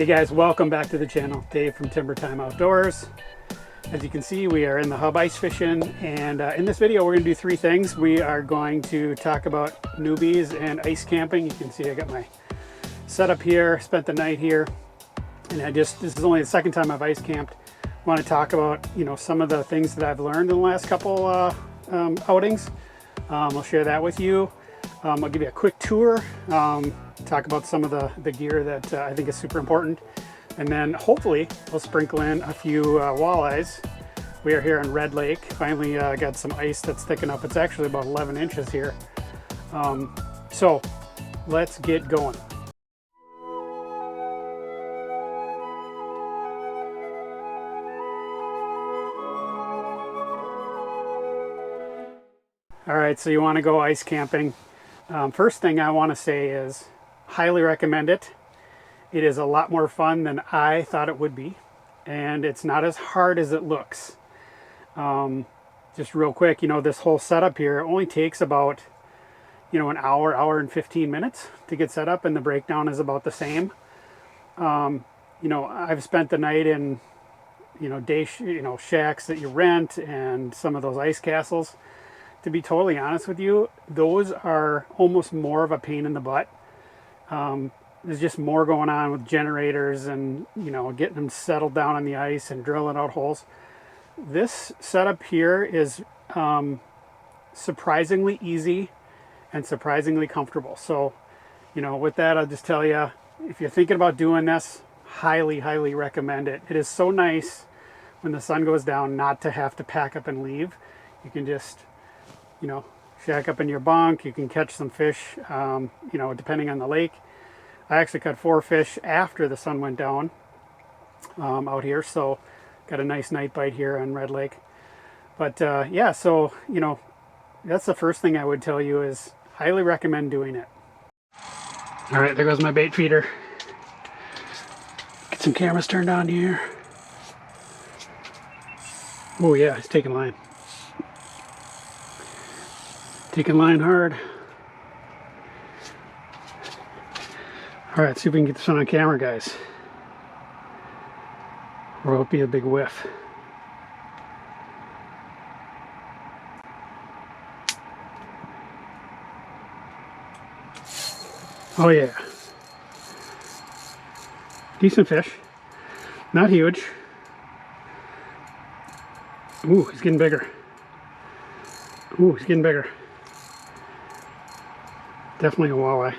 Hey guys, welcome back to the channel. Dave from Timber Time Outdoors. As you can see, we are in the hub ice fishing, and in this video we're going to do three things. We are going to talk about newbies and ice camping. You can see I got my setup here, spent the night here, and this is only the second time I've ice camped. I want to talk about, some of the things that I've learned in the last couple outings. I'll share that with you. I'll give you a quick tour, talk about some of the gear that I think is super important, and then hopefully we'll sprinkle in a few walleyes. We are here in Red Lake. Finally got some ice that's thick enough. It's actually about 11 inches here. So let's get going. All right, so you want to go ice camping. First thing I want to say is highly recommend it. It is a lot more fun than I thought it would be, and it's not as hard as it looks. Just real quick, this whole setup here only takes about an hour and 15 minutes to get set up, and the breakdown is about the same. I've spent the night in shacks that you rent and some of those ice castles. To be totally honest with you, those are almost more of a pain in the butt. There's just more going on with generators and, getting them settled down on the ice and drilling out holes. This setup here is surprisingly easy and surprisingly comfortable. So, with that, I'll just tell you, if you're thinking about doing this, highly, highly recommend it. It is so nice when the sun goes down not to have to pack up and leave. You can just shack up in your bunk. You can catch some fish, depending on the lake. I actually caught 4 fish after the sun went down out here, so got a nice night bite here on Red Lake. But yeah, so that's the first thing I would tell you is highly recommend doing it. All right, there goes my bait feeder. Get some cameras turned on here. Oh yeah, it's taking line. Taking line hard. All right, see if we can get this one on camera, guys. Or it'll be a big whiff. Oh yeah. Decent fish. Not huge. Ooh, he's getting bigger. Ooh, he's getting bigger. Definitely a walleye.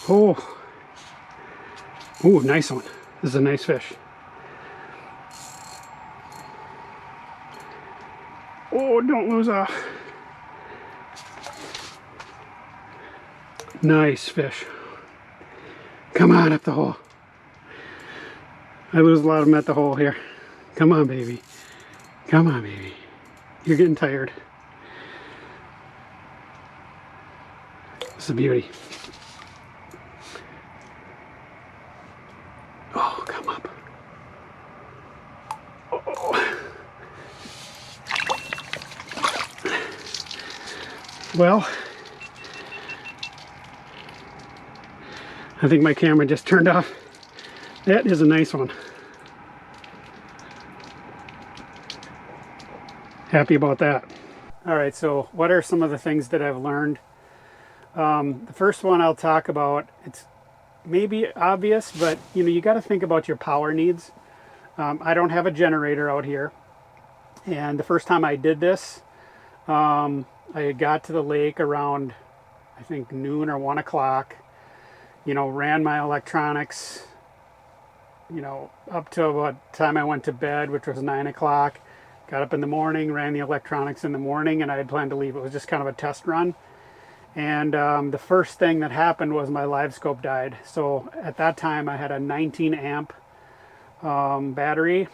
Oh. Ooh, nice one. This is a nice fish. Oh, don't lose off. Nice fish. Come on up the hole. I lose a lot of them at the hole here. Come on, baby. Come on, baby. You're getting tired. It's a beauty. Oh, come up. Oh. Well, I think my camera just turned off. That is a nice one. Happy about that. All right, so what are some of the things that I've learned? The first one I'll talk about, it's maybe obvious, but you got to think about your power needs. I don't have a generator out here, and the first time I did this, I got to the lake around, I think, noon or 1 o'clock. Ran my electronics, up to about the time I went to bed, which was 9 o'clock. Got up in the morning, ran the electronics in the morning, and I had planned to leave. It was just kind of a test run. And the first thing that happened was my live scope died. So at that time I had a 19 amp battery,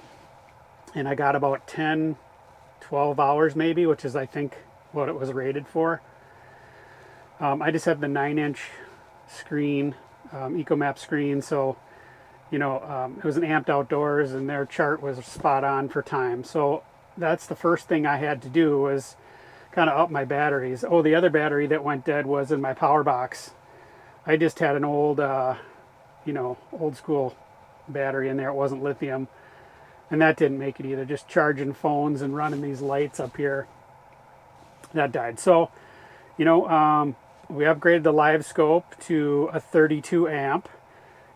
and I got about 10, 12 hours maybe, which is I think what it was rated for. I just have the 9-inch screen, EcoMap screen, so it was an Amped Outdoors, and their chart was spot on for time. So that's the first thing I had to do was kind of up my batteries. Oh, the other battery that went dead was in my power box. I just had an old you know, old school battery in there. It wasn't lithium, and that didn't make it either. Just charging phones and running these lights up here, that died. So, you know, we upgraded the live scope to a 32 amp,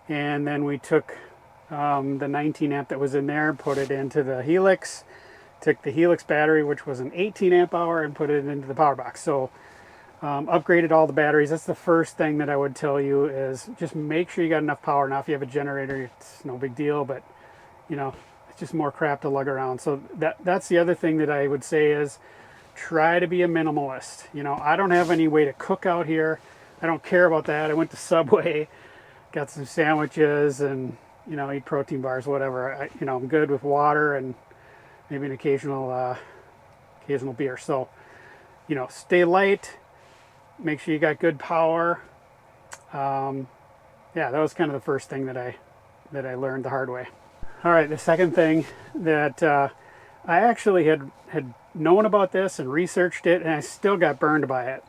and then we took the 19 amp that was in there, put it into the Helix, took the Helix battery, which was an 18 amp hour, and put it into the power box. So upgraded all the batteries. That's the first thing that I would tell you, is just make sure you got enough power. Now if you have a generator, it's no big deal, but you know, it's just more crap to lug around. So that's the other thing that I would say is try to be a minimalist. You know, I don't have any way to cook out here. I don't care about that. I went to Subway, got some sandwiches, and you know, eat protein bars, whatever. You know, I'm good with water and maybe an occasional beer. So, you know, stay light. Make sure you got good power. Yeah, that was kind of the first thing that I learned the hard way. All right, the second thing that I actually had known about this and researched it, and I still got burned by it,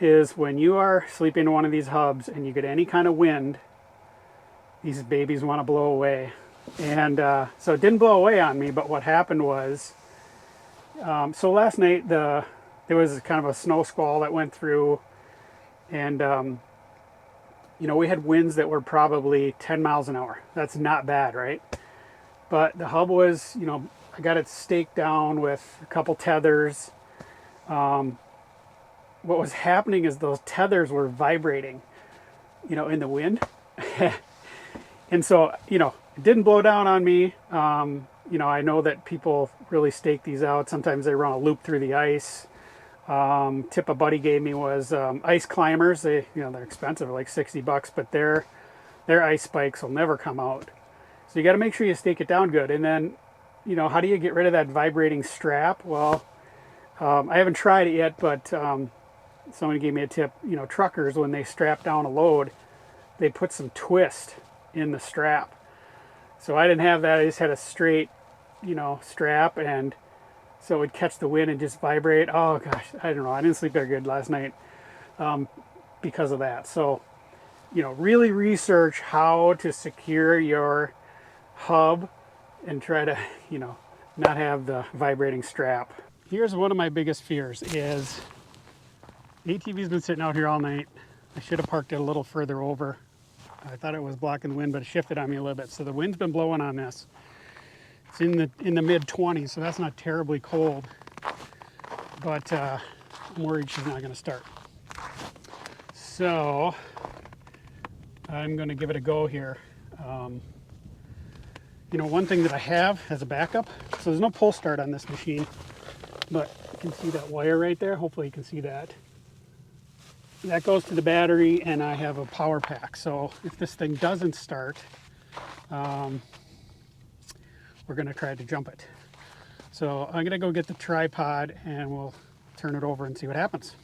is when you are sleeping in one of these hubs and you get any kind of wind, these babies want to blow away. And so it didn't blow away on me, but what happened was, so last night there was kind of a snow squall that went through, and you know, we had winds that were probably 10 miles an hour. That's not bad, right? But the hub was, you know, I got it staked down with a couple tethers. What was happening is those tethers were vibrating, you know, in the wind. And so, you know, it didn't blow down on me. You know, I know that people really stake these out. Sometimes they run a loop through the ice. Tip a buddy gave me was ice climbers. They, you know, they're expensive, like $60, but their ice spikes will never come out. So you got to make sure you stake it down good. And then, you know, how do you get rid of that vibrating strap? Well, I haven't tried it yet, but somebody gave me a tip. You know, truckers, when they strap down a load, they put some twist in the strap. So I didn't have that. I just had a straight, you know, strap, and so it would catch the wind and just vibrate. Oh gosh, I don't know. I didn't sleep very good last night because of that. So, you know, really research how to secure your hub and try to, you know, not have the vibrating strap. Here's one of my biggest fears is the ATV's been sitting out here all night. I should have parked it a little further over. I thought it was blocking the wind, but it shifted on me a little bit. So the wind's been blowing on this. It's in the mid 20s, so that's not terribly cold. But I'm worried she's not going to start. So I'm going to give it a go here. You know, one thing that I have as a backup, so there's no pull start on this machine, but you can see that wire right there. Hopefully you can see that. That goes to the battery, and I have a power pack. So if this thing doesn't start, we're going to try to jump it. So I'm going to go get the tripod, and we'll turn it over and see what happens.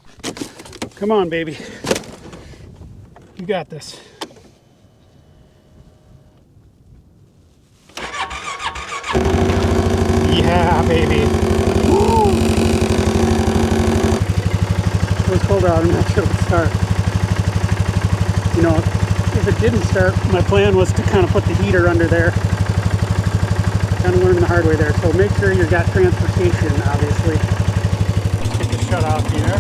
Come on, baby. You got this. Yeah, baby. Woo! It was cold out. I'm not sure it would start. You know, if it didn't start, my plan was to kind of put the heater under there. Kind of learned the hard way there. So make sure you've got transportation, obviously. Get the shut off here.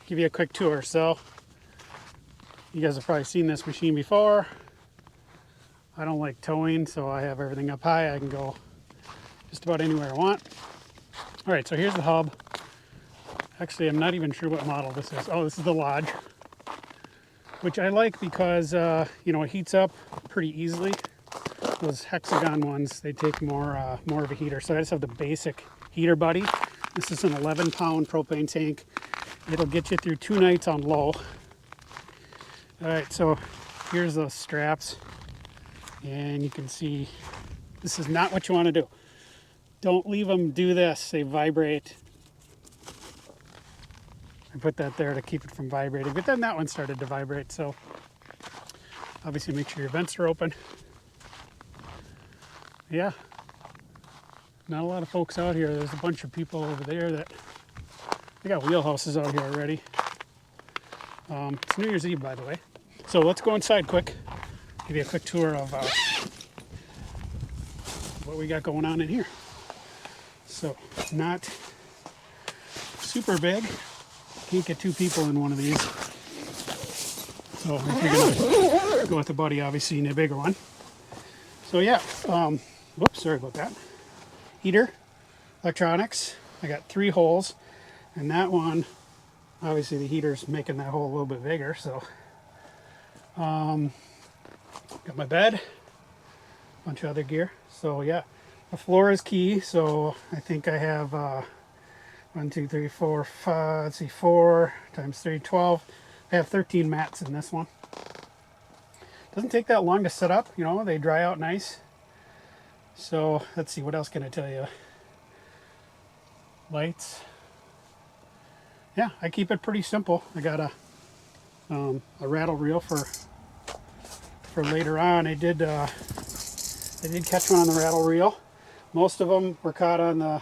Give you a quick tour. So you guys have probably seen this machine before. I don't like towing, so I have everything up high. I can go just about anywhere I want. All right, so here's the hub. Actually, I'm not even sure what model this is. Oh, this is the Lodge, which I like because, you know, it heats up pretty easily. Those hexagon ones, they take more of a heater. So I just have the basic heater buddy. This is an 11-pound propane tank. It'll get you through 2 nights on low. All right, so here's those straps. And you can see this is not what you want to do. Don't leave them do this. They vibrate. I put that there to keep it from vibrating. But then that one started to vibrate. So obviously make sure your vents are open. Yeah. Not a lot of folks out here. There's a bunch of people over there that they got wheelhouses out here already. It's New Year's Eve, by the way. So let's go inside quick. Give you a quick tour of what we got going on in here. So not super big. Can't get two people in one of these. So if you're gonna go with a buddy, obviously you need a bigger one. So yeah, whoops, sorry about that. Heater, electronics. I got 3 holes, and that one, obviously the heater's making that hole a little bit bigger. So got my bed, bunch of other gear. So yeah, the floor is key. So I think I have 1, 2, 3, 4, 5. Let's see, 4 times 3, 12. I have 13 mats in this one. Doesn't take that long to set up. You know, they dry out nice. So let's see, what else can I tell you? Lights. Yeah, I keep it pretty simple. I got a rattle reel for later on. I did catch one on the rattle reel. Most of them were caught on the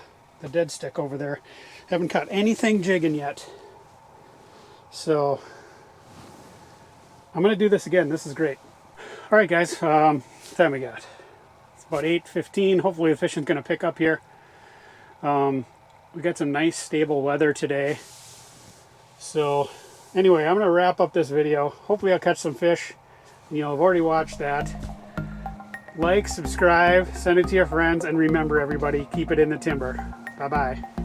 dead stick over there. Haven't caught anything jigging yet. So I'm gonna do this again. This is great. All right, guys. What time we got? It's about 8:15. Hopefully the fishing's gonna pick up here. We got some nice stable weather today. So anyway, I'm gonna wrap up this video. Hopefully I'll catch some fish. You know, I've already watched that. Like, subscribe, send it to your friends, and remember, everybody, keep it in the timber. Bye-bye.